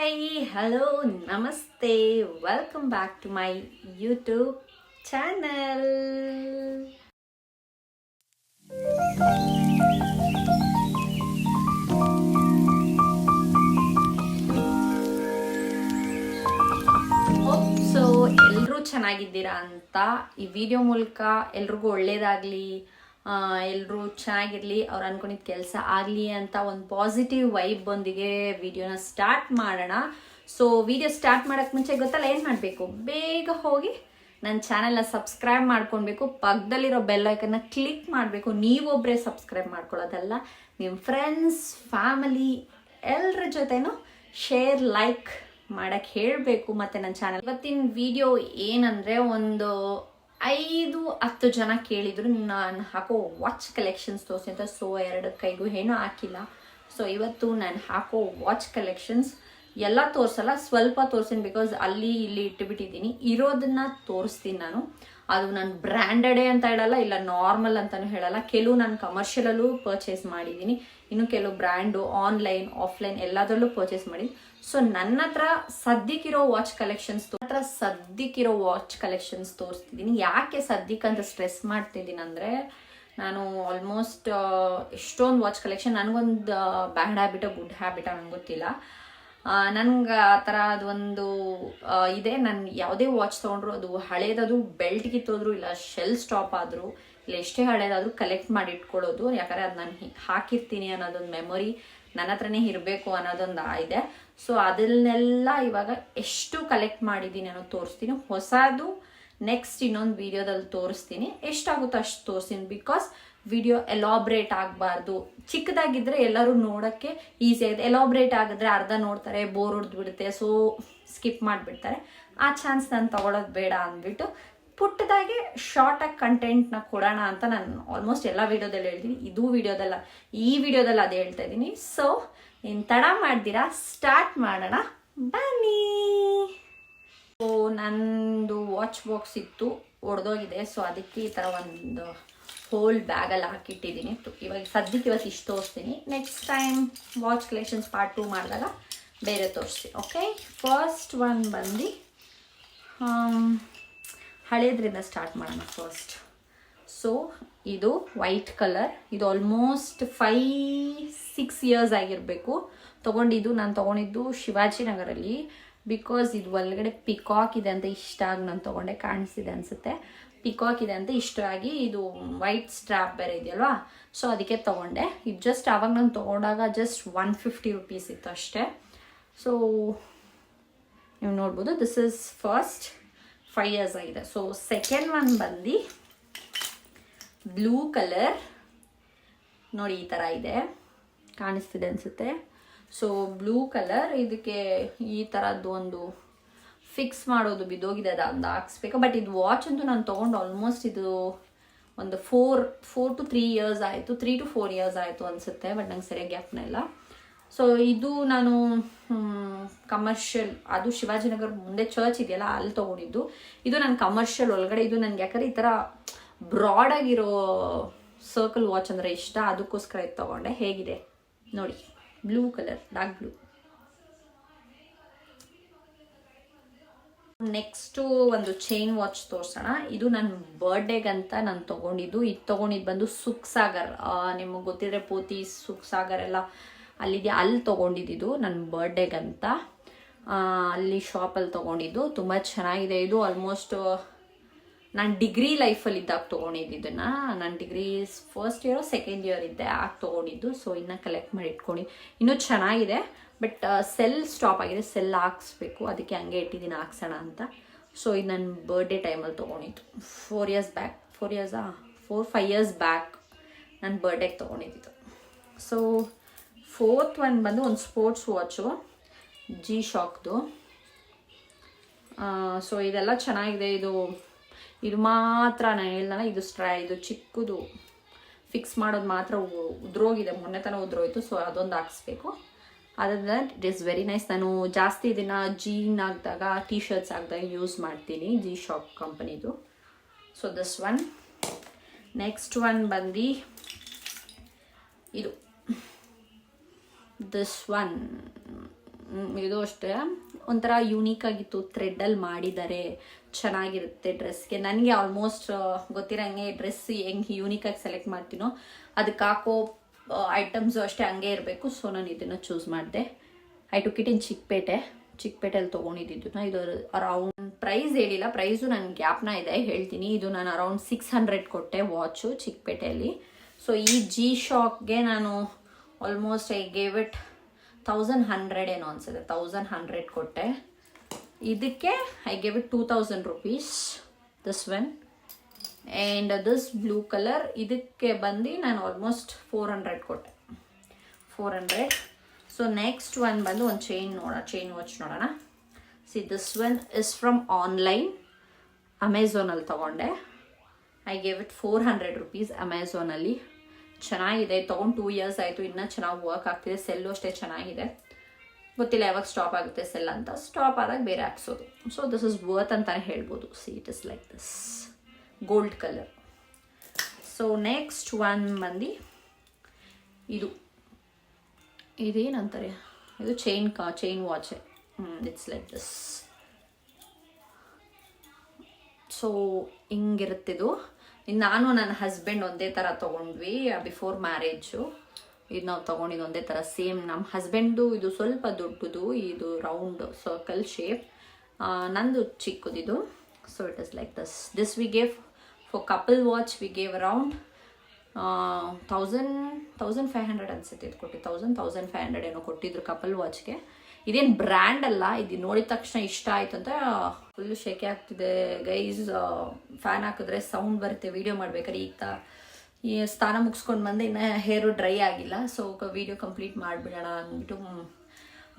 Hi, hello, namaste. Welcome back to my YouTube channel. Hope so ಎಲ್ಲರೂ ಚೆನ್ನಾಗಿದ್ದೀರಾ ಅಂತ ಈ ವಿಡಿಯೋ ಮೂಲಕ ಎಲ್ರಿಗೂ ಒಳ್ಳೇದಾಗಲಿ, ಎಲ್ಲರೂ ಚೆನ್ನಾಗಿರಲಿ, ಅವ್ರು ಅನ್ಕೊಂಡಿದ್ದ ಕೆಲಸ ಆಗಲಿ ಅಂತ ಒಂದು ಪಾಸಿಟಿವ್ ವೈಬ್ ಒಂದಿಗೆ ವಿಡಿಯೋನ ಸ್ಟಾರ್ಟ್ ಮಾಡೋಣ. ಸೊ ವಿಡಿಯೋ ಸ್ಟಾರ್ಟ್ ಮಾಡೋಕ್ಕೆ ಮುಂಚೆ ಗೊತ್ತಲ್ಲ ಏನು ಮಾಡಬೇಕು, ಬೇಗ ಹೋಗಿ ನನ್ನ ಚಾನೆಲ್ನ ಸಬ್ಸ್ಕ್ರೈಬ್ ಮಾಡ್ಕೊಳ್ಬೇಕು, ಪಕ್ಕದಲ್ಲಿರೋ ಬೆಲ್ ಐಕನ್ನ ಕ್ಲಿಕ್ ಮಾಡಬೇಕು. ನೀವೊಬ್ಬರೇ ಸಬ್ಸ್ಕ್ರೈಬ್ ಮಾಡ್ಕೊಳ್ಳೋದಲ್ಲ, ನಿಮ್ಮ ಫ್ರೆಂಡ್ಸ್ ಫ್ಯಾಮಿಲಿ ಎಲ್ಲರ ಜೊತೆನೂ ಶೇರ್ ಲೈಕ್ ಮಾಡಕ್ಕೆ ಹೇಳಬೇಕು. ಮತ್ತು ನನ್ನ ಚಾನಲ್ ಇವತ್ತಿನ ವಿಡಿಯೋ ಏನಂದರೆ, ಒಂದು 5-10 ಜನ ಕೇಳಿದ್ರು ನಾನು ಹಾಕೋ ವಾಚ್ ಕಲೆಕ್ಷನ್ಸ್ ತೋರಿಸಿ ಅಂತ. ಸೊ 2 ಕೈಗೂ ಏನೂ ಹಾಕಿಲ್ಲ. ಸೊ ಇವತ್ತು ನಾನು ಹಾಕೋ ವಾಚ್ ಕಲೆಕ್ಷನ್ಸ್ ಎಲ್ಲ ತೋರಿಸಲ್ಲ, ಸ್ವಲ್ಪ ತೋರಿಸ್ತೀನಿ. ಬಿಕಾಸ್ ಅಲ್ಲಿ ಇಲ್ಲಿ ಇಟ್ಟುಬಿಟ್ಟಿದ್ದೀನಿ, ಇರೋದನ್ನ ತೋರಿಸ್ತೀನಿ ನಾನು. ಅದು ನಾನು ಬ್ರ್ಯಾಂಡೆಡೇ ಅಂತ ಹೇಳಲ್ಲ, ಇಲ್ಲ ನಾರ್ಮಲ್ ಅಂತಲೂ ಹೇಳಲ್ಲ. ಕೆಲವು ನಾನು ಕಮರ್ಷಿಯಲಲ್ಲೂ ಪರ್ಚೇಸ್ ಮಾಡಿದ್ದೀನಿ, ಇನ್ನು ಕೆಲವು ಬ್ರ್ಯಾಂಡು ಆನ್ಲೈನ್ ಆಫ್ಲೈನ್ ಎಲ್ಲದರಲ್ಲೂ ಪರ್ಚೇಸ್ ಮಾಡಿದ್ದೀನಿ. ಸೊ ನನ್ನ ಹತ್ರ ಸದ್ಯಕ್ಕಿರೋ ವಾಚ್ ಕಲೆಕ್ಷನ್ಸ್ ತೋರಿಸ್ತಿದ್ದೀನಿ. ಯಾಕೆ ಸದ್ಯಕ್ಕಂತ ಸ್ಟ್ರೆಸ್ ಮಾಡ್ತಿದ್ದೀನಿ ಅಂದರೆ, ನಾನು ಆಲ್ಮೋಸ್ಟ್ ಎಷ್ಟೊಂದು ವಾಚ್ ಕಲೆಕ್ಷನ್, ನನಗೊಂದು ಬ್ಯಾಡ್ ಹ್ಯಾಬಿಟೋ ಗುಡ್ ಹ್ಯಾಬಿಟೋ ನನಗೆ ಗೊತ್ತಿಲ್ಲ. ನನಗೆ ಆ ಥರ ಅದೊಂದು ಇದೆ. ನಾನು ಯಾವುದೇ ವಾಚ್ ತೊಗೊಂಡ್ರು ಅದು ಹಳೇದದು ಬೆಲ್ಟ್ ಕಿತ್ತೋದ್ರು ಇಲ್ಲ ಶೆಲ್ ಸ್ಟಾಪ್ ಆದರೂ ಇಲ್ಲ ಎಷ್ಟೇ ಹಳೇದಾದರೂ ಕಲೆಕ್ಟ್ ಮಾಡಿ ಇಟ್ಕೊಳ್ಳೋದು. ಯಾಕಂದರೆ ಅದು ನಾನು ಹಾಕಿರ್ತೀನಿ ಅನ್ನೋದೊಂದು ಮೆಮೊರಿ ನನ್ನ ಹತ್ರನೇ ಇರಬೇಕು ಅನ್ನೋದೊಂದು ಇದೆ. ಸೊ ಅದನ್ನೆಲ್ಲ ಇವಾಗ ಎಷ್ಟು ಕಲೆಕ್ಟ್ ಮಾಡಿದ್ದೀನಿ ಅನ್ನೋದು ತೋರಿಸ್ತೀನಿ. ಹೊಸದು ನೆಕ್ಸ್ಟ್ ಇನ್ನೊಂದು ವಿಡಿಯೋದಲ್ಲಿ ತೋರಿಸ್ತೀನಿ, ಎಷ್ಟಾಗುತ್ತೋ ಅಷ್ಟು ತೋರಿಸ್ತೀನಿ. ಬಿಕಾಸ್ ವಿಡಿಯೋ ಎಲಾಬ್ರೇಟ್ ಆಗಬಾರ್ದು. ಚಿಕ್ಕದಾಗಿದ್ದರೆ ಎಲ್ಲರೂ ನೋಡೋಕ್ಕೆ ಈಸಿ ಆಗುತ್ತೆ, ಎಲಾಬ್ರೇಟ್ ಆಗಿದ್ರೆ ಅರ್ಧ ನೋಡ್ತಾರೆ, ಬೋರ್ ಹೊಡೆದ್ಬಿಡುತ್ತೆ, ಸೊ ಸ್ಕಿಪ್ ಮಾಡಿಬಿಡ್ತಾರೆ. ಆ ಚಾನ್ಸ್ ನಾನು ತೊಗೊಳೋದು ಬೇಡ ಅಂದ್ಬಿಟ್ಟು ಪುಟ್ಟದಾಗಿ ಶಾರ್ಟಾಗಿ ಕಂಟೆಂಟ್ನ ಕೊಡೋಣ ಅಂತ ನಾನು ಆಲ್ಮೋಸ್ಟ್ ಎಲ್ಲ ವೀಡಿಯೋದಲ್ಲಿ ಹೇಳ್ತೀನಿ. ಈ ವಿಡಿಯೋದಲ್ಲಿ ಅದು ಹೇಳ್ತಾ ಇದ್ದೀನಿ. ಸೊ ಇನ್ನು ತಡ ಮಾಡ್ದಿರಾ ಸ್ಟಾರ್ಟ್ ಮಾಡೋಣ ಬನ್ನಿ. ಸೊ ನಂದು ವಾಚ್ ಬಾಕ್ಸ್ ಇತ್ತು, ಒಡೆದೋಗಿದೆ. ಸೊ ಅದಕ್ಕೆ ಈ ಥರ ಒಂದು ಹೋಲ್ ಬ್ಯಾಗಲ್ಲಿ ಹಾಕಿಟ್ಟಿದ್ದೀನಿ. ಇವಾಗ ಸದ್ಯಕ್ಕೆ ಇವತ್ತು ಇಷ್ಟು ತೋರಿಸ್ತೀನಿ. Next time watch collections part 2 ಮಾಡಿದಾಗ ಬೇರೆ ತೋರಿಸ್ತೀನಿ. ಓಕೆ, ಫಸ್ಟ್ ಒನ್ ಬಂದು ಹಳೇದ್ರಿಂದ ಸ್ಟಾರ್ಟ್ ಮಾಡೋಣ ಫಸ್ಟ್. ಸೊ ಇದು ವೈಟ್ ಕಲರ್, ಇದು ಆಲ್ಮೋಸ್ಟ್ 5-6 ಇಯರ್ಸ್ ಆಗಿರಬೇಕು ತೊಗೊಂಡಿದ್ದು. ನಾನು ತೊಗೊಂಡಿದ್ದು ಶಿವಾಜಿನಗರಲ್ಲಿ. ಬಿಕಾಸ್ ಇದು ಒಳಗಡೆ ಪಿಕಾಕ್ ಇದೆ ಅಂತ ಇಷ್ಟ ಆಗಿ ನಾನು ತೊಗೊಂಡೆ, ಕಾಣಿಸ್ತಿದೆ ಅನಿಸುತ್ತೆ. ಪಿಕಾಕ್ ಇದೆ ಅಂತ ಇಷ್ಟ ಆಗಿ, ಇದು ವೈಟ್ ಸ್ಟ್ರಾಪ್ ಬೇರೆ ಇದೆಯಲ್ವಾ, ಸೊ ಅದಕ್ಕೆ ತೊಗೊಂಡೆ. ಇದು ಜಸ್ಟ್ ಆವಾಗ ನಾನು ತೊಗೊಂಡಾಗ ಜಸ್ಟ್ 150 ರುಪೀಸ್ ಇತ್ತು ಅಷ್ಟೇ. ಸೊ ನೀವು ನೋಡ್ಬೋದು, ದಿಸ್ ಇಸ್ ಫಸ್ಟ್ 5 ಇಯರ್ಸ್ ಆಗಿದೆ. ಸೊ ಸೆಕೆಂಡ್ ಒನ್ ಬಂದು ಬ್ಲೂ ಕಲರ್, ನೋಡಿ ಈ ಥರ ಇದೆ, ಕಾಣಿಸ್ತಿದೆ ಅನಿಸುತ್ತೆ. ಸೊ ಬ್ಲೂ ಕಲರ್, ಇದಕ್ಕೆ ಈ ಥರದ್ದು ಒಂದು ಫಿಕ್ಸ್ ಮಾಡೋದು ಬಿದ್ದೋಗಿದೆ, ಅದು ಹಾಕ್ಸ್ಬೇಕು. ಬಟ್ ಇದು ವಾಚ್ ಅಂತೂ ನಾನು ತೊಗೊಂಡು ಆಲ್ಮೋಸ್ಟ್ ಇದು ಒಂದು 4 to 3 ಇಯರ್ಸ್ ಆಯಿತು, 3 to 4 ಇಯರ್ಸ್ ಆಯಿತು ಅನಿಸುತ್ತೆ. ಬಟ್ ನಂಗೆ ಸರಿಯಾಗಿ ಜ್ಞಾಪನ ಇಲ್ಲ. ಸೊ ಇದು ನಾನು ಕಮರ್ಷಿಯಲ್, ಅದು ಶಿವಾಜಿನಗರ ಮುಂದೆ ಚರ್ಚ್ ಇದೆಯಲ್ಲ ಅಲ್ಲಿ ತೊಗೊಂಡಿದ್ದು. ಇದು ನಾನು ಕಮರ್ಷಿಯಲ್ ಒಳಗಡೆ, ಇದು ನನಗೆ ಯಾಕಂದರೆ ಈ ಥರ ಬ್ರಾಡಾಗಿರೋ ಸರ್ಕಲ್ ವಾಚ್ ಅಂದರೆ ಇಷ್ಟ, ಅದಕ್ಕೋಸ್ಕರ ಇದು ತೊಗೊಂಡೆ. ಹೇಗಿದೆ ನೋಡಿ, blue colour, dark blue. Next ಒಂದು ಚೈನ್ ವಾಚ್ ತೋರಿಸೋಣ. ಇದು ನನ್ನ ಬರ್ಡೇಗಂತ ನಾನು ತೊಗೊಂಡಿದ್ದು. ಇದು ತೊಗೊಂಡಿದ್ದು ಬಂದು ಸುಖಸಾಗರ್, ನಿಮಗೆ ಗೊತ್ತಿದ್ರೆ ಪೋತಿ ಸುಖಸಾಗರ್ ಎಲ್ಲ ಅಲ್ಲಿದೆ, ಅಲ್ಲಿ ತೊಗೊಂಡಿದ್ದು ನನ್ನ ಬರ್ಡೇಗಂತ. ಅಲ್ಲಿ ಶಾಪಲ್ಲಿ ತೊಗೊಂಡಿದ್ದು, ತುಂಬ ಚೆನ್ನಾಗಿದೆ. ಇದು ಆಲ್ಮೋಸ್ಟ್ ನಾನು ಡಿಗ್ರಿ ಲೈಫಲ್ಲಿ ಇದ್ದಾಗ ತೊಗೊಂಡಿದ್ದನ್ನು. ನಾನು degree first year second year ಇದ್ದೆ ಆಗ ತೊಗೊಂಡಿದ್ದು. ಸೊ ಇನ್ನು ಕಲೆಕ್ಟ್ ಮಾಡಿ ಇಟ್ಕೊಂಡು ಇನ್ನೂ ಚೆನ್ನಾಗಿದೆ. ಬಟ್ ಸೆಲ್ ಸ್ಟಾಪ್ ಆಗಿದೆ, ಸೆಲ್ ಹಾಕ್ಸ್ಬೇಕು, ಅದಕ್ಕೆ ಹಂಗೆ ಇಟ್ಟಿದ್ದೀನಿ ಹಾಕ್ಸೋಣ ಅಂತ. ಸೊ ಇದು ನನ್ನ ಬರ್ಡೇ ಟೈಮಲ್ಲಿ ತೊಗೊಂಡಿದ್ದು 4-5 ಇಯರ್ಸ್ ಬ್ಯಾಕ್ ನನ್ನ ಬರ್ಡೇಗೆ ತೊಗೊಂಡಿದ್ದು. ಸೊ ಫೋರ್ತ್ ಒನ್ ಬಂದು ಒಂದು ಸ್ಪೋರ್ಟ್ಸ್ ವಾಚು, G-Shockದು. ಸೊ ಇದೆಲ್ಲ ಚೆನ್ನಾಗಿದೆ. ಇದು ಮಾತ್ರ ನಾನು ಹೇಳ್ದಲ್ಲ, ಇದು ಚಿಕ್ಕದು ಫಿಕ್ಸ್ ಮಾಡೋದು ಮಾತ್ರ ಉದ್ರೋಗಿದೆ, ಮೊನ್ನೆ ತನಕ ಉದ್ರೋಯ್ತು. ಸೊ ಅದೊಂದು ಹಾಕ್ಸ್ಬೇಕು. ಅದರಿಂದ ಇಟ್ ಈಸ್ ವೆರಿ ನೈಸ್. ನಾನು ಜಾಸ್ತಿ ಇದನ್ನು ಜೀನ್ ಹಾಕಿದಾಗ, ಟೀ ಶರ್ಟ್ಸ್ ಹಾಕಿದಾಗ ಯೂಸ್ ಮಾಡ್ತೀನಿ, G-Shock ಕಂಪನಿದು. So this one. Next one ಬಂದು ಇದು, ದಿಸ್ ಒನ್ ಇದು ಅಷ್ಟೇ ಒಂಥರ ಯೂನಿಕ್ ಆಗಿತ್ತು, ಥ್ರೆಡ್ಡಲ್ಲಿ ಮಾಡಿದ್ದಾರೆ, ಚೆನ್ನಾಗಿರುತ್ತೆ ಡ್ರೆಸ್ಗೆ. ನನಗೆ ಆಲ್ಮೋಸ್ಟ್ ಗೊತ್ತಿರೋಂಗೆ ಡ್ರೆಸ್ ಹೆಂಗೆ ಯೂನಿಕಾಗಿ ಸೆಲೆಕ್ಟ್ ಮಾಡ್ತೀನೋ ಅದಕ್ಕೆ ಹಾಕೋ ಐಟಮ್ಸು ಅಷ್ಟೇ ಹಂಗೆ ಇರಬೇಕು. ಸೊ ನಾನು ಇದನ್ನು ಚೂಸ್ ಮಾಡಿದೆ. ಐ ಟುಕ್ ಇಟ್ ಇನ್ ಚಿಕ್ಕಪೇಟೆಯಲ್ಲಿ ತೊಗೊಂಡಿದ್ದು. ಇದು ಅರೌಂಡ್ ಪ್ರೈಸ್ ಹೇಳಿಲ್ಲ, ಪ್ರೈಸು ನನ್ನ ಗ್ಯಾಪ್ನ ಇದೆ, ಹೇಳ್ತೀನಿ. ಇದು ನಾನು ಅರೌಂಡ್ 600 ಕೊಟ್ಟೆ ವಾಚು ಚಿಕ್ಕಪೇಟೆಯಲ್ಲಿ. ಸೊ ಈ ಜಿ ಶಾಕ್ಗೆ ನಾನು ಆಲ್ಮೋಸ್ಟ್ ಐ ಗೇವ್ ಇಟ್ 1100 ಏನೋ ಅನ್ಸುತ್ತೆ, 1100 ಕೊಟ್ಟೆ. ಇದಕ್ಕೆ I gave it 2000 rupees, this one. And this blue colour ಇದಕ್ಕೆ ಬಂದು ನಾನು ಆಲ್ಮೋಸ್ಟ್ 400 ಕೊಟ್ಟೆ, 400. ಸೊ ನೆಕ್ಸ್ಟ್ ಒನ್ ಬಂದು ಒಂದು ಚೈನ್ ವಾಚ್ ನೋಡೋಣ. See this one is from online, ಅಮೆಝಾನಲ್ಲಿ ತೊಗೊಂಡೆ. ಐ ಗೇವ್ ಇಟ್ 400 rupees ಅಮೆಝಾನಲ್ಲಿ. ಚೆನ್ನಾಗಿದೆ, ತೊಗೊಂಡು 2 years ಆಯಿತು, ಇನ್ನೂ ಚೆನ್ನಾಗಿ ವರ್ಕ್ ಆಗ್ತಿದೆ. ಸೆಲ್ಲು ಅಷ್ಟೇ ಚೆನ್ನಾಗಿದೆ, ಗೊತ್ತಿಲ್ಲ ಯಾವಾಗ ಸ್ಟಾಪ್ ಆಗುತ್ತೆ ಸೆಲ್ ಅಂತ. ಸ್ಟಾಪ್ ಆದಾಗ ಬೇರೆ ಹಾಕ್ಸೋದು. ಸೊ ದಿಸ್ ಇಸ್ ವರ್ತ್ ಅಂತಲೇ ಹೇಳ್ಬೋದು. See it is like this gold colour. So next one ಬಂದು ಇದೇನಂತಾರೆ, ಇದು chain watch. It's like this. So ಹಿಂಗಿರುತ್ತಿದ್ದು. ನಾನು ನನ್ನ ಹಸ್ಬೆಂಡ್ ಒಂದೇ ಥರ ತೊಗೊಂಡ್ವಿ ಬಿಫೋರ್ ಮ್ಯಾರೇಜು. ಇದು ನಾವು ತೊಗೊಂಡಿದ್ದು ಒಂದೇ ಥರ ಸೇಮ್. ನಮ್ಮ ಹಸ್ಬೆಂಡು ಇದು ಸ್ವಲ್ಪ ದೊಡ್ಡದು, ಇದು ರೌಂಡ್ ಸರ್ಕಲ್ ಶೇಪ್, ನಂದು ಚಿಕ್ಕದಿದು. So it is like this we gave for couple watch we gave around 1500 ಅನ್ಸುತ್ತೆ. ಇದು ಕೊಟ್ಟು 1500 ಏನೋ ಕೊಟ್ಟಿದ್ರು ಕಪಲ್ ವಾಚ್ಗೆ. ಇದೇನು ಬ್ರ್ಯಾಂಡ್ ಅಲ್ಲ, ಇದು ನೋಡಿದ ತಕ್ಷಣ ಇಷ್ಟ ಆಯ್ತು ಅಂತ ಫುಲ್ಲು ಶೆಕೆ ಆಗ್ತಿದೆ ಗೈಸ್. ಫ್ಯಾನ್ ಹಾಕಿದ್ರೆ ಸೌಂಡ್ ಬರುತ್ತೆ ವಿಡಿಯೋ ಮಾಡ್ಬೇಕಾದ್ರೆ. ಈ ಸ್ನಾನ ಮುಗಿಸ್ಕೊಂಡು ಬಂದೆ, ಇನ್ನು ಹೇರು ಡ್ರೈ ಆಗಿಲ್ಲ. ಸೊ ವಿಡಿಯೋ ಕಂಪ್ಲೀಟ್ ಮಾಡಿಬಿಡೋಣ ಅಂದ್ಬಿಟ್ಟು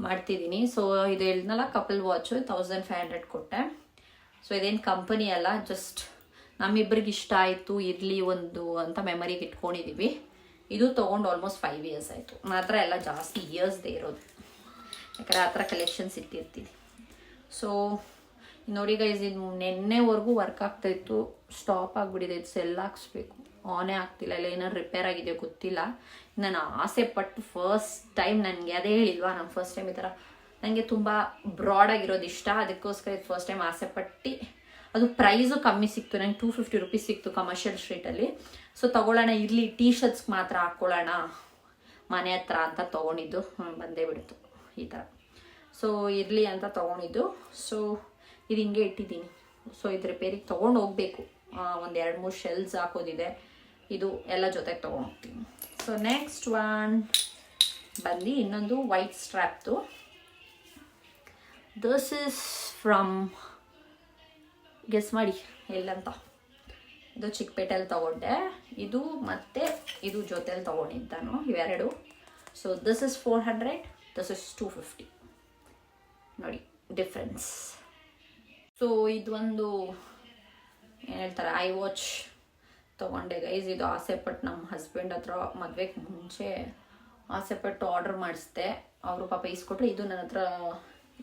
ಮಾಡ್ತಿದ್ದೀನಿ. ಸೊ ಇದು ಹೇಳಿದ್ನಲ್ಲ ಕಪಲ್ ವಾಚು 1500 ಕೊಟ್ಟೆ. ಸೊ ಇದೇನು ಕಂಪನಿ ಅಲ್ಲ, ಜಸ್ಟ್ ನಮ್ಮಿಬ್ಬರಿಗೆ ಇಷ್ಟ ಆಯಿತು, ಇರಲಿ ಒಂದು ಅಂತ ಮೆಮರಿಗೆ ಇಟ್ಕೊಂಡಿದ್ದೀವಿ. ಇದು ತೊಗೊಂಡು ಆಲ್ಮೋಸ್ಟ್ 5 years ಆಯಿತು. ಮಾತ್ರ ಎಲ್ಲ ಜಾಸ್ತಿ ಇಯರ್ಸ್ದೇ ಇರೋದು, ಯಾಕಂದರೆ ಆ ಥರ ಕಲೆಕ್ಷನ್ಸ್ ಇಟ್ಟಿರ್ತೀವಿ. ಸೊ ನೋಡಿ ಗೈಸ್, ಇದು ನೆನ್ನೆವರೆಗೂ ವರ್ಕ್ ಆಗ್ತಾಯಿತ್ತು, ಸ್ಟಾಪ್ ಆಗಿಬಿಟ್ಟಿದೆ. ಇದು ಸೆಲ್ ಹಾಕ್ಸ್ಬೇಕು, ಆನೇ ಆಗ್ತಿಲ್ಲ, ಇಲ್ಲ ಏನಾದ್ರು ರಿಪೇರ್ ಆಗಿದೆಯೋ ಗೊತ್ತಿಲ್ಲ. ನಾನು ಆಸೆ ಪಟ್ಟು ಫಸ್ಟ್ ಟೈಮ್, ನನಗೆ ಅದೇ ಹೇಳಿಲ್ವಾ, ನಾನು ಫಸ್ಟ್ ಟೈಮ್ ಈ ಥರ ನನಗೆ ತುಂಬ ಬ್ರಾಡಾಗಿರೋದು ಇಷ್ಟ. ಅದಕ್ಕೋಸ್ಕರ ಇದು ಫಸ್ಟ್ ಟೈಮ್ ಆಸೆ ಪಟ್ಟು. ಅದು ಪ್ರೈಸು ಕಮ್ಮಿ ಸಿಕ್ತು, ನಂಗೆ 250 rupees ಸಿಕ್ತು ಕಮರ್ಷಿಯಲ್ ಸ್ಟ್ರೀಟಲ್ಲಿ. ಸೊ ತೊಗೊಳ್ಳೋಣ, ಇರಲಿ ಟೀ ಶರ್ಟ್ಸ್ಗೆ ಮಾತ್ರ ಹಾಕ್ಕೊಳ್ಳೋಣ ಮನೆ ಹತ್ರ ಅಂತ ತೊಗೊಂಡಿದ್ದು. ಬಂದೇ ಬಿಡ್ತು ಈ ಥರ. ಸೊ ಇರಲಿ ಅಂತ ತೊಗೊಂಡಿದ್ದು. ಸೊ ಇದು ಹಿಂಗೆ ಇಟ್ಟಿದ್ದೀನಿ. ಸೊ ಇದು ರಿಪೇರಿಗೆ ತೊಗೊಂಡು ಹೋಗಬೇಕು, ಒಂದು 2-3 ಶೆಲ್ಸ್ ಹಾಕೋದಿದೆ. ಇದು ಎಲ್ಲ ಜೊತೆಗೆ ತೊಗೊಂಡು ಹೋಗ್ತೀನಿ. ಸೊ ನೆಕ್ಸ್ಟ್ ಒನ್ ಬಂದು ಇನ್ನೊಂದು ವೈಟ್ ಸ್ಟ್ರ್ಯಾಪ್ದು. ದಿಸ್ ಇಸ್ ಫ್ರಮ್, ಗೆಸ್ ಮಾಡಿ ಎಲ್ಲಂತ. ಇದು ಚಿಕ್ಕಪೇಟೆಯಲ್ಲಿ ತೊಗೊಂಡೆ. ಇದು ಮತ್ತು ಇದು ಜೊತೆಯಲ್ಲಿ ತೊಗೊಂಡಿದ್ದು ನಾನು, ಇವೆರಡು. So this is 400, this is 250. ನೋಡಿ ಡಿಫ್ರೆನ್ಸ್. ಸೊ ಇದೊಂದು ಏನು ಹೇಳ್ತಾರೆ, ಐ ವಾಚ್ ತೊಗೊಂಡೆ ಗೈಸ್. ಇದು ಆಸೆಪಟ್ಟು ನಮ್ಮ ಹಸ್ಬೆಂಡ್ ಹತ್ರ ಮದುವೆಗೆ ಮುಂಚೆ ಆಸೆಪಟ್ಟು ಆರ್ಡ್ರ್ ಮಾಡಿಸ್ದೆ. ಅವರು ಪಾಪ ಇಸ್ಕೊಟ್ರೆ. ಇದು ನನ್ನ ಹತ್ರ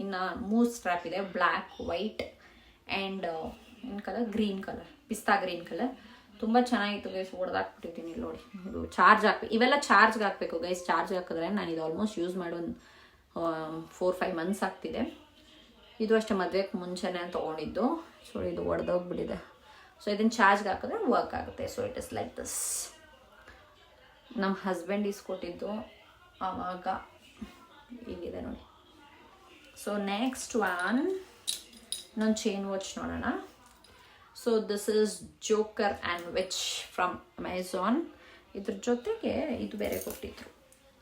ಇನ್ನು 3 ಸ್ಟ್ರ್ಯಾಪ್ ಇದೆ, ಬ್ಲ್ಯಾಕ್, ವೈಟ್ ಆ್ಯಂಡ್ ಏನು ಕಲರ್, ಗ್ರೀನ್ ಕಲರ್, ಪಿಸ್ತಾ ಗ್ರೀನ್ ಕಲರ್. ತುಂಬ ಚೆನ್ನಾಗಿತ್ತು ಗೈಸ್, ಹೊಡೆದಾಕ್ಬಿಟ್ಟಿದ್ದೀನಿ ನೋಡಿ. ಇದು ಚಾರ್ಜ್ ಹಾಕ್ಬೇಕು, ಇವೆಲ್ಲ ಚಾರ್ಜ್ಗೆ ಹಾಕಬೇಕು ಗೈಸ್. ಚಾರ್ಜ್ ಹಾಕಿದ್ರೆ ನಾನು ಇದು ಆಲ್ಮೋಸ್ಟ್ ಯೂಸ್ ಮಾಡಿ ಒಂದು 4-5 months ಆಗ್ತಿದೆ. ಇದು ಅಷ್ಟೇ ಮದುವೆಗೆ ಮುಂಚೆನೇ ತೊಗೊಂಡಿದ್ದು. ಸೊ ಇದು ಒಡೆದೋಗ್ಬಿಟ್ಟಿದೆ. ಸೊ ಇದನ್ನು ಚಾರ್ಜ್ಗೆ ಹಾಕಿದ್ರೆ ವರ್ಕ್ ಆಗುತ್ತೆ. So it is like this. ನಮ್ಮ ಹಸ್ಬೆಂಡ್ ಇಸ್ಕೊಟ್ಟಿದ್ದು ಆವಾಗ ಹೀಗಿದೆ ನೋಡಿ. ಸೊ ನೆಕ್ಸ್ಟ್ ಒನ್ ಇನ್ನೊಂದು ಚೈನ್ ವಾಚ್ ನೋಡೋಣ. So this is joker and which from Amazon. ಇದ್ರ ಜೊತೆಗೆ ಇದು ಬೇರೆ ಕೊಟ್ಟಿದ್ರು.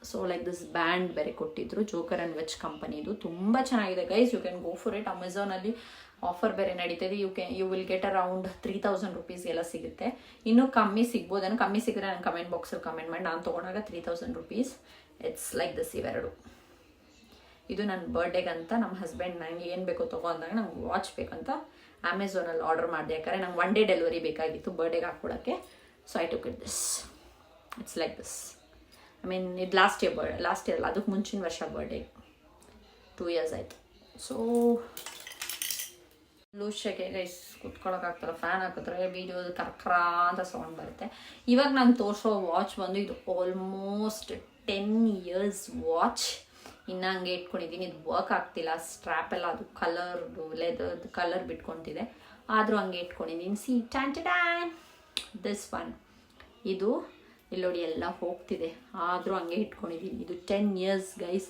ಸೊ ಲೈಕ್ ದಿಸ್ ಬ್ಯಾಂಡ್ ಬೇರೆ ಕೊಟ್ಟಿದ್ರು, ಜೋಕರ್ ಆ್ಯಂಡ್ ವಿಚ್ ಕಂಪನಿದು. ತುಂಬ ಚೆನ್ನಾಗಿದೆ guys, you can go for it. ಅಮೆಝಾನಲ್ಲಿ ಆಫರ್ ಬೇರೆ ನಡೀತಿದೆ. You will get around 3000 rupees ಎಲ್ಲ ಸಿಗುತ್ತೆ. ಇನ್ನೂ ಕಮ್ಮಿ ಸಿಗ್ಬೋದೇನೋ. ಕಮ್ಮಿ ಸಿಕ್ಕಿದ್ರೆ ನಾನು ಕಮೆಂಟ್ ಬಾಕ್ಸಲ್ಲಿ ಕಮೆಂಟ್ ಮಾಡಿ. ನಾನು ತೊಗೊಂಡಾಗ 3000 rupees. It's like this. ಇವೆರಡು ಇದು ನನ್ನ ಬರ್ಡೇಗಂತ ನಮ್ಮ ಹಸ್ಬೆಂಡ್ ನನಗೆ ಏನು ಬೇಕೋ ತೊಗೋ ಅಂದಾಗ ನಂಗೆ ವಾಚ್ ಬೇಕಂತ ಅಮೆಝಾನಲ್ಲಿ ಆರ್ಡರ್ ಮಾಡಿದೆ. ಯಾಕಂದರೆ ನಂಗೆ 1 day ಡೆಲಿವರಿ ಬೇಕಾಗಿತ್ತು ಬರ್ಡೇಗೆ ಹಾಕ್ಕೊಳಕ್ಕೆ. So I took it this. It's like this. I mean ಇದು ಲಾಸ್ಟ್ ಇಯರ್ ಅಲ್ಲ, ಅದಕ್ಕೆ ಮುಂಚಿನ ವರ್ಷ ಬರ್ಡೇ, 2 years ಆಯಿತು. ಸೊ ಲೂಶಕ್ಕೆ ಗೈಸ್ ಕುತ್ಕೊಳ್ಳೋಕ್ಕಾಗ್ತಲ್ಲ, ಫ್ಯಾನ್ ಹಾಕಿದ್ರೆ ವೀಡಿಯೋ ಕರ್ಕ್ರ ಅಂತ ಸೌಂಡ್ ಬರುತ್ತೆ. ಇವಾಗ ನಾನು ತೋರಿಸೋ ವಾಚ್ ಬಂದು ಇದು ಆಲ್ಮೋಸ್ಟ್ 10 years ವಾಚ್. ಇನ್ನೂ ಹಂಗೆ ಇಟ್ಕೊಂಡಿದ್ದೀನಿ. ಇದು ವರ್ಕ್ ಆಗ್ತಿಲ್ಲ, ಸ್ಟ್ರ್ಯಾಪ್ ಎಲ್ಲ ಅದು ಕಲರ್ದು ಲೆದರ್ದು ಕಲರ್ ಬಿಟ್ಕೊತಿದೆ, ಆದರೂ ಹಂಗೆ ಇಟ್ಕೊಂಡಿದ್ದೀನಿ. ಸಿ ಟ್ಯಾನ್ ದಿಸ್ ಒನ್, ಇದು ಇಲ್ಲೋಡಿ ಎಲ್ಲ ಹೋಗ್ತಿದೆ, ಆದರೂ ಹಂಗೆ ಇಟ್ಕೊಂಡಿದ್ದೀನಿ. ಇದು 10 years ಗೈಸ್,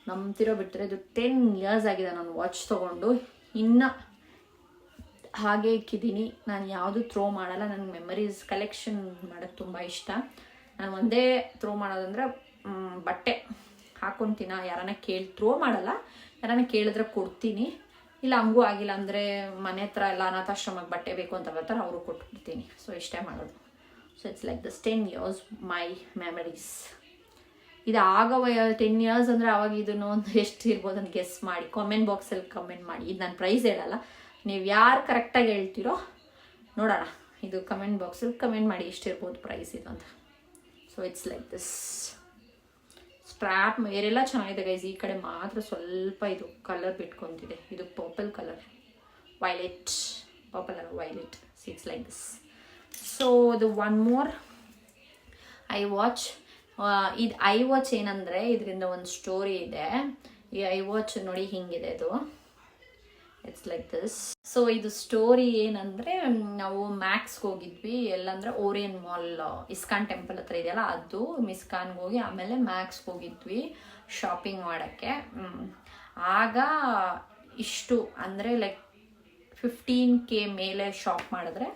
ನಂಬ್ತಿರೋ ಬಿಟ್ಟರೆ ಇದು 10 years ಆಗಿದೆ ನಾನು ವಾಚ್ ತೊಗೊಂಡು, ಇನ್ನು ಹಾಗೆ ಇಕ್ಕಿದ್ದೀನಿ. ನಾನು ಯಾವುದು ಥ್ರೋ ಮಾಡಲ್ಲ, ನನಗೆ ಮೆಮರೀಸ್ ಕಲೆಕ್ಷನ್ ಮಾಡೋಕ್ಕೆ ತುಂಬ ಇಷ್ಟ. ನಾನು ಒಂದೇ ಥ್ರೋ ಮಾಡೋದಂದ್ರೆ ಬಟ್ಟೆ ಹಾಕ್ಕೊತೀನ, ಯಾರನ್ನ ಥ್ರೋ ಮಾಡಲ್ಲ, ಯಾರನ್ನ ಕೇಳಿದ್ರೆ ಕೊಡ್ತೀನಿ, ಇಲ್ಲ ಹಂಗೂ ಆಗಿಲ್ಲ ಅಂದರೆ ಮನೆ ಹತ್ರ ಎಲ್ಲ ಅನಾಥಾಶ್ರಮಕ್ಕೆ ಬಟ್ಟೆ ಬೇಕು ಅಂತ ಬರ್ತಾರೆ, ಅವರು ಕೊಟ್ಬಿಡ್ತೀನಿ. ಸೊ ಇಷ್ಟೇ ಮಾಡೋದು. So it's like this 10 years my memories. ಇದು ಆಗವ 10 years ಅಂದರೆ ಅವಾಗ ಇದನ್ನು ಒಂದು ಎಷ್ಟು ಇರ್ಬೋದು ಅಂತ ಗೆಸ್ ಮಾಡಿ, ಕಾಮೆಂಟ್ ಬಾಕ್ಸಲ್ಲಿ ಕಮೆಂಟ್ ಮಾಡಿ. ಇದು ನಾನು ಪ್ರೈಸ್ ಹೇಳಲ್ಲ, ನೀವು ಯಾರು ಕರೆಕ್ಟಾಗಿ ಹೇಳ್ತೀರೋ ನೋಡೋಣ. ಇದು ಕಮೆಂಟ್ ಬಾಕ್ಸಲ್ಲಿ ಕಮೆಂಟ್ ಮಾಡಿ ಎಷ್ಟಿರ್ಬೋದು ಪ್ರೈಸ್ ಇದು ಅಂತ. So it's like this. Strap ಬೇರೆಲ್ಲ ಚೆನ್ನಾಗಿದೆ ಗೈಸ್, ಈ ಕಡೆ ಮಾತ್ರ ಸ್ವಲ್ಪ ಇದು ಕಲರ್ ಬಿಟ್ಕೊತಿದೆ. ಇದು ಪರ್ಪಲ್ ಕಲರ್, ವೈಲೆಟ್, ಪರ್ಪಲ್ ಅಲ್ಲ violet. So it's like this. So ಅದು ಒನ್ ಮೋರ್ ಐ ವಾಚ್. ಇದು ಐ ವಾಚ್ ಏನಂದರೆ ಇದರಿಂದ ಒಂದು ಸ್ಟೋರಿ ಇದೆ. ಈ ಐ ವಾಚ್ ನೋಡಿ ಹಿಂಗಿದೆ, ಇದು ಇಟ್ಸ್ ಲೈಕ್ ದಿಸ್. ಸೊ ಇದು ಸ್ಟೋರಿ ಏನಂದರೆ, ನಾವು ಮ್ಯಾಕ್ಸ್ಗೆ ಹೋಗಿದ್ವಿ, ಎಲ್ಲಂದರೆ ಓರಿಯನ್ ಮಾಲ್, ಇಸ್ಕಾನ್ ಟೆಂಪಲ್ ಹತ್ರ ಇದೆಯಲ್ಲ ಅದು, ಮಿಸ್ಕಾನ್ಗೆ ಹೋಗಿ ಆಮೇಲೆ ಮ್ಯಾಕ್ಸ್ಗೆ ಹೋಗಿದ್ವಿ ಶಾಪಿಂಗ್ ಮಾಡೋಕ್ಕೆ. ಆಗ ಇಷ್ಟು ಅಂದರೆ ಲೈಕ್ 15K ಮೇಲೆ ಶಾಪ್ ಮಾಡಿದ್ರೆ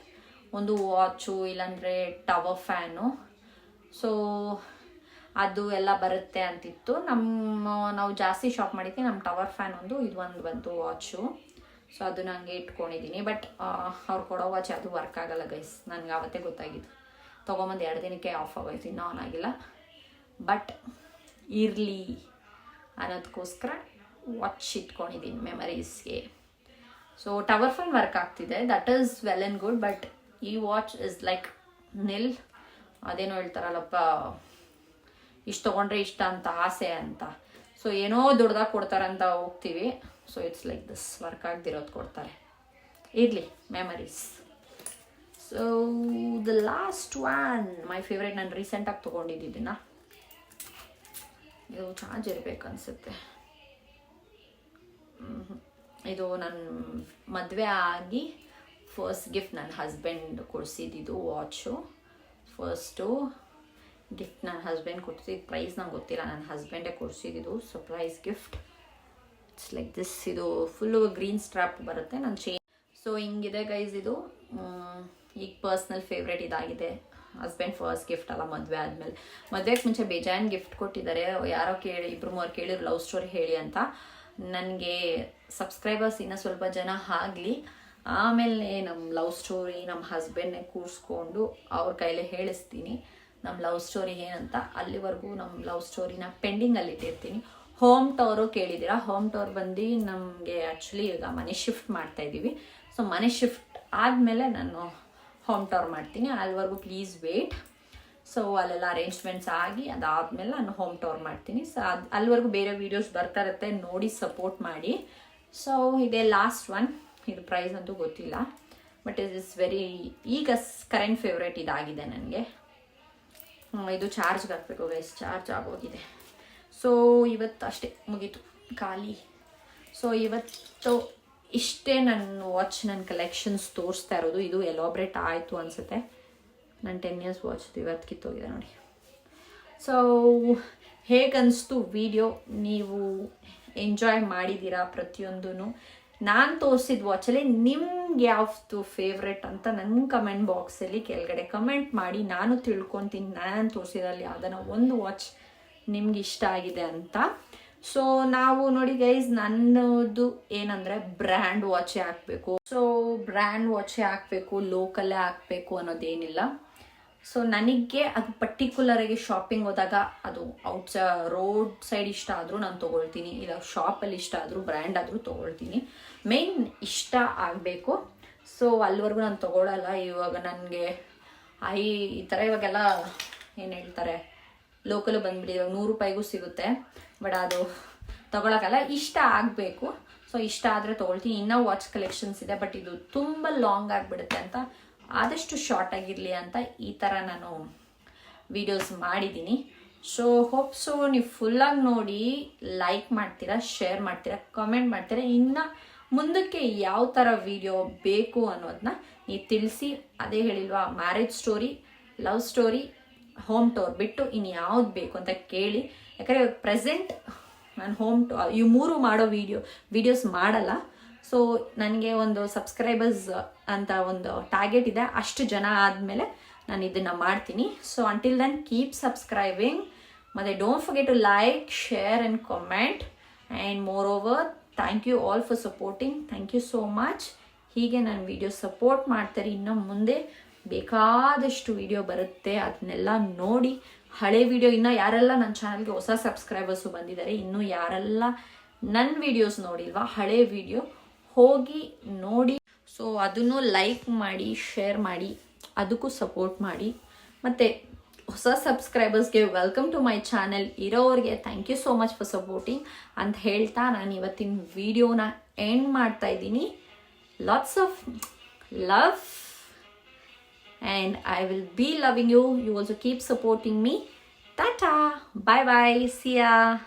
ಒಂದು ವಾಚು ಇಲ್ಲಾಂದರೆ ಟವರ್ ಫ್ಯಾನು, ಸೊ ಅದು ಎಲ್ಲ ಬರುತ್ತೆ ಅಂತಿತ್ತು. ನಾವು ಜಾಸ್ತಿ ಶಾಪ್ ಮಾಡಿದ್ವಿ. ನಮ್ಮ ಟವರ್ ಫ್ಯಾನ್ ಒಂದು, ಇದು ಒಂದು ಬಂತು ವಾಚು. ಸೊ ಅದು ನನಗೆ ಇಟ್ಕೊಂಡಿದ್ದೀನಿ. ಬಟ್ ಅವ್ರು ಕೊಡೋ ವಾಚ್ ಅದು ವರ್ಕ್ ಆಗಲ್ಲ ಗೈಸ್, ನನಗೆ ಆವತ್ತೇ ಗೊತ್ತಾಗಿದ್ದು. ತೊಗೊಂಬಂದು 2 ದಿನಕ್ಕೆ ಆಫ್ ಆಗೋಯ್ತು, ಇನ್ನೂ ಆನ್ ಆಗಿಲ್ಲ. ಬಟ್ ಇರಲಿ ಅನ್ನೋದಕ್ಕೋಸ್ಕರ ವಾಚ್ ಇಟ್ಕೊಂಡಿದ್ದೀನಿ ಮೆಮರೀಸ್ಗೆ. ಸೊ ಟವರ್ ಫ್ಯಾನ್ ವರ್ಕ್ ಆಗ್ತಿದೆ, that is well and good. But ಈ ವಾಚ್ ಇಸ್ ಲೈಕ್ ನಿಲ್. ಅದೇನೋ ಹೇಳ್ತಾರಲ್ಲಪ್ಪ, ಇಷ್ಟು ತೊಗೊಂಡ್ರೆ ಇಷ್ಟ ಅಂತ ಆಸೆ ಅಂತ. ಸೊ ಏನೋ ದೊಡ್ಡದಾಗಿ ಕೊಡ್ತಾರಂತ ಹೋಗ್ತೀವಿ. So it's like this, work ಆಗದಿರೋದು ಕೊಡ್ತಾರೆ, ಇರಲಿ memories. So the last one my favourite, ನಾನು ರೀಸೆಂಟಾಗಿ ತೊಗೊಂಡಿದ್ದೀನಿ. ಇದು ಚಾರ್ಜ್ ಇರಬೇಕು ಅನಿಸುತ್ತೆ. ಇದು ನನ್ನ ಮದುವೆ ಆಗಿ ಫಸ್ಟ್ ಗಿಫ್ಟ್ ನನ್ನ ಹಸ್ಬೆಂಡ್ ಕೊಡಿಸಿದ್ದು ವಾಚು. ಫಸ್ಟು ಗಿಫ್ಟ್ ನನ್ನ ಹಸ್ಬೆಂಡ್ ಕೊಡ್ಸಿದ್ದು, ಪ್ರೈಸ್ ನಂಗೆ ಗೊತ್ತಿಲ್ಲ, ನನ್ನ ಹಸ್ಬೆಂಡೇ ಕೊಡಿಸಿದ್ದು surprise gift. It's like this. ಇದು ಫುಲ್ಲು ಗ್ರೀನ್ ಸ್ಟ್ರಾಪ್ ಬರುತ್ತೆ ನನ್ನ ಚೈನ್. ಸೊ ಹಿಂಗಿದೆ ಗೈಸ್ ಇದು. ಈಗ ಪರ್ಸ್ನಲ್ ಫೇವ್ರೇಟ್ ಇದಾಗಿದೆ. ಹಸ್ಬೆಂಡ್ ಫಸ್ಟ್ ಗಿಫ್ಟ್ ಅಲ್ಲ, ಮದುವೆ ಆದಮೇಲೆ. ಮದುವೆಗೆ ಮುಂಚೆ ಬೇಜಾನ್ ಗಿಫ್ಟ್ ಕೊಟ್ಟಿದ್ದಾರೆ. ಯಾರೋ ಕೇಳಿ, 2-3 ಕೇಳಿದ್ರು ಲವ್ ಸ್ಟೋರಿ ಹೇಳಿ ಅಂತ. ನನಗೆ ಸಬ್ಸ್ಕ್ರೈಬರ್ಸ್ ಇನ್ನೂ ಸ್ವಲ್ಪ ಜನ ಆಗಲಿ, ಆಮೇಲೆ ನಮ್ಮ ಲವ್ ಸ್ಟೋರಿ ನಮ್ಮ ಹಸ್ಬೆಂಡ್ನೇ ಕೂರಿಸ್ಕೊಂಡು ಅವ್ರ ಕೈಲೇ ಹೇಳಿಸ್ತೀನಿ ನಮ್ಮ ಲವ್ ಸ್ಟೋರಿ ಏನಂತ. ಅಲ್ಲಿವರೆಗೂ ನಮ್ಮ ಲವ್ ಸ್ಟೋರಿನ ಪೆಂಡಿಂಗಲ್ಲಿ ಇಟ್ಟಿರ್ತೀನಿ. ಹೋಮ್ ಟವರು ಕೇಳಿದ್ದೀರಾ, ಹೋಮ್ ಟವರ್ ಬಂದು ನಮಗೆ ಆ್ಯಕ್ಚುಲಿ ಈಗ ಮನೆ ಶಿಫ್ಟ್ ಮಾಡ್ತಾಯಿದ್ದೀವಿ. ಸೊ ಮನೆ ಶಿಫ್ಟ್ ಆದಮೇಲೆ ನಾನು ಹೋಮ್ ಟವರ್ ಮಾಡ್ತೀನಿ, ಅಲ್ಲಿವರೆಗೂ ಪ್ಲೀಸ್ ವೇಟ್. ಸೊ ಅಲ್ಲೆಲ್ಲ ಅರೇಂಜ್ಮೆಂಟ್ಸ್ ಆಗಿ ಅದಾದಮೇಲೆ ನಾನು ಹೋಮ್ ಟವರ್ ಮಾಡ್ತೀನಿ. ಸೊ ಅಲ್ಲಿವರೆಗೂ ಬೇರೆ ವೀಡಿಯೋಸ್ ಬರ್ತಾ ಇರುತ್ತೆ, ನೋಡಿ ಸಪೋರ್ಟ್ ಮಾಡಿ. ಸೊ ಇದೇ ಲಾಸ್ಟ್ ಒನ್. ಇದು ಪ್ರೈಸ್ ಅಂತೂ ಗೊತ್ತಿಲ್ಲ, ಬಟ್ ಇಟ್ ಇಸ್ ವೆರಿ, ಈಗ ಕರೆಂಟ್ ಫೇವ್ರೇಟ್ ಇದಾಗಿದೆ ನನಗೆ. ಇದು ಚಾರ್ಜ್ಗೆ ಹಾಕಬೇಕು ಗೈಸ್, ಚಾರ್ಜ್ ಆಗೋಗಿದೆ. ಸೊ ಇವತ್ತು ಅಷ್ಟೇ ಮುಗೀತು ಖಾಲಿ. ಸೊ ಇವತ್ತು ಇಷ್ಟೇ ನನ್ನ ವಾಚ್, ನನ್ನ ಕಲೆಕ್ಷನ್ಸ್ ತೋರಿಸ್ತಾ ಇರೋದು. ಇದು ಎಲಾಬ್ರೇಟ್ ಆಯಿತು ಅನಿಸುತ್ತೆ. ನಾನು 10 years ವಾಚ್ ಇವತ್ತು ಕಿತ್ತೋಗಿದೆ ನೋಡಿ. ಸೊ ಹೇಗನ್ನಿಸ್ತು ವಿಡಿಯೋ? ನೀವು ಎಂಜಾಯ್ ಮಾಡಿದ್ದೀರಾ ಪ್ರತಿಯೊಂದೂ? ನಾನು ತೋರಿಸಿದ ವಾಚಲ್ಲಿ ನಿಮ್ಗೆ ಯಾವ್ದು ಫೇವ್ರೆಟ್ ಅಂತ ನನ್ನ ಕಮೆಂಟ್ ಬಾಕ್ಸಲ್ಲಿ ಕೆಳಗಡೆ ಕಮೆಂಟ್ ಮಾಡಿ. ನಾನು ತಿಳ್ಕೊತೀನಿ ನಾನು ತೋರಿಸಿದಲ್ಲಿ ಯಾವುದನ್ನ ಒಂದು ವಾಚ್ ನಿಮ್ಗೆ ಇಷ್ಟ ಆಗಿದೆ ಅಂತ. ಸೊ ನಾವು ನೋಡಿ ಗೈಸ್, ನನ್ನದು ಏನಂದರೆ ಬ್ರ್ಯಾಂಡ್ ವಾಚೇ ಹಾಕಬೇಕು. ಸೊ ಬ್ರ್ಯಾಂಡ್ ವಾಚೇ ಹಾಕಬೇಕು, ಲೋಕಲ್ಲೇ ಹಾಕಬೇಕು ಅನ್ನೋದೇನಿಲ್ಲ. ಸೊ ನನಗೆ ಅದು ಪರ್ಟಿಕ್ಯುಲರಾಗಿ ಶಾಪಿಂಗ್ ಹೋದಾಗ ಅದು ರೋಡ್ ಸೈಡ್ ಇಷ್ಟ ಆದರೂ ನಾನು ತೊಗೊಳ್ತೀನಿ, ಇಲ್ಲ ಶಾಪಲ್ಲಿ ಇಷ್ಟ ಆದರೂ ಬ್ರ್ಯಾಂಡ್ ಆದರೂ ತೊಗೊಳ್ತೀನಿ. ಮೇನ್ ಇಷ್ಟ ಆಗಬೇಕು. ಸೊ ಅಲ್ಲಿವರೆಗೂ ನಾನು ತೊಗೊಳ್ಳಲ್ಲ. ಇವಾಗ ನನಗೆ ಈ ಥರ ಇವಾಗೆಲ್ಲ ಏನು ಹೇಳ್ತಾರೆ, ಲೋಕಲು ಬಂದುಬಿಟ್ಟಿದೆ, 100 ರೂಪಾಯಿಗೂ ಸಿಗುತ್ತೆ. ಬಟ್ ಅದು ತೊಗೊಳಕ್ಕಲ್ಲ, ಇಷ್ಟ ಆಗಬೇಕು. ಸೊ ಇಷ್ಟ ಆದರೆ ತೊಗೊಳ್ತೀನಿ. ಇನ್ನೂ ವಾಚ್ ಕಲೆಕ್ಷನ್ಸ್ ಇದೆ, ಬಟ್ ಇದು ತುಂಬ ಲಾಂಗ್ ಆಗಿಬಿಡುತ್ತೆ ಅಂತ ಆದಷ್ಟು ಶಾರ್ಟ್ ಆಗಿರಲಿ ಅಂತ ಈ ಥರ ನಾನು ವಿಡಿಯೋಸ್ ಮಾಡಿದ್ದೀನಿ. ಸೊ ಹೋಪ್ ಸೊ ನೀವು ಫುಲ್ಲಾಗಿ ನೋಡಿ ಲೈಕ್ ಮಾಡ್ತೀರಾ, ಶೇರ್ ಮಾಡ್ತೀರಾ, ಕಮೆಂಟ್ ಮಾಡ್ತೀರಾ. ಇನ್ನು ಮುಂದಕ್ಕೆ ಯಾವ ಥರ ವಿಡಿಯೋ ಬೇಕು ಅನ್ನೋದನ್ನ ನೀವು ತಿಳಿಸಿ. ಅದೇ ಹೇಳಿಲ್ವಾ, marriage story, love story, home tour ಬಿಟ್ಟು ಇನ್ನು ಯಾವ್ದು ಬೇಕು ಅಂತ ಕೇಳಿ. ಯಾಕಂದರೆ ಪ್ರೆಸೆಂಟ್ ನಾನು ಹೋಮ್ ಟು ಇವು 3 ಮಾಡೋ ವಿಡಿಯೋಸ್ ಮಾಡಲ್ಲ. ಸೊ ನನಗೆ ಒಂದು ಸಬ್ಸ್ಕ್ರೈಬರ್ಸ್ ಅಂತ ಒಂದು ಟಾರ್ಗೆಟ್ ಇದೆ, ಅಷ್ಟು ಜನ ಆದಮೇಲೆ ನಾನು ಇದನ್ನು ಮಾಡ್ತೀನಿ. So until then keep subscribing, ಮತ್ತು don't forget to like, share and comment. And moreover thank you all for supporting. Thank you so much. ಹೀಗೆ ನಾನು ವಿಡಿಯೋ ಸಪೋರ್ಟ್ ಮಾಡ್ತಾರೆ. ಇನ್ನು ಮುಂದೆ ಬೇಕಾದಷ್ಟು ವಿಡಿಯೋ ಬರುತ್ತೆ, ಅದನ್ನೆಲ್ಲ ನೋಡಿ. ಹಳೆ ವಿಡಿಯೋ ಇನ್ನೂ ಯಾರೆಲ್ಲ ನನ್ನ ಚಾನಲ್ಗೆ ಹೊಸ ಸಬ್ಸ್ಕ್ರೈಬರ್ಸು ಬಂದಿದ್ದಾರೆ, ಇನ್ನೂ ಯಾರೆಲ್ಲ ನನ್ನ ವಿಡಿಯೋಸ್ ನೋಡಿಲ್ವಾ, ಹಳೆ ವಿಡಿಯೋ ಹೋಗಿ ನೋಡಿ. ಸೊ ಅದನ್ನು ಲೈಕ್ ಮಾಡಿ, ಶೇರ್ ಮಾಡಿ, ಅದಕ್ಕೂ ಸಪೋರ್ಟ್ ಮಾಡಿ. ಮತ್ತು ಹೊಸ ಸಬ್ಸ್ಕ್ರೈಬರ್ಸ್ಗೆ ವೆಲ್ಕಮ್ ಟು ಮೈ ಚಾನೆಲ್ ಇರೋರಿಗೆ thank you so much for supporting ಅಂತ ಹೇಳ್ತಾ ನಾನು ಇವತ್ತಿನ ವಿಡಿಯೋನ ಎಂಡ್ ಮಾಡ್ತಾ ಇದ್ದೀನಿ. Lots of love and I will be loving you. You also keep supporting me. Tata. Bye bye. See ya.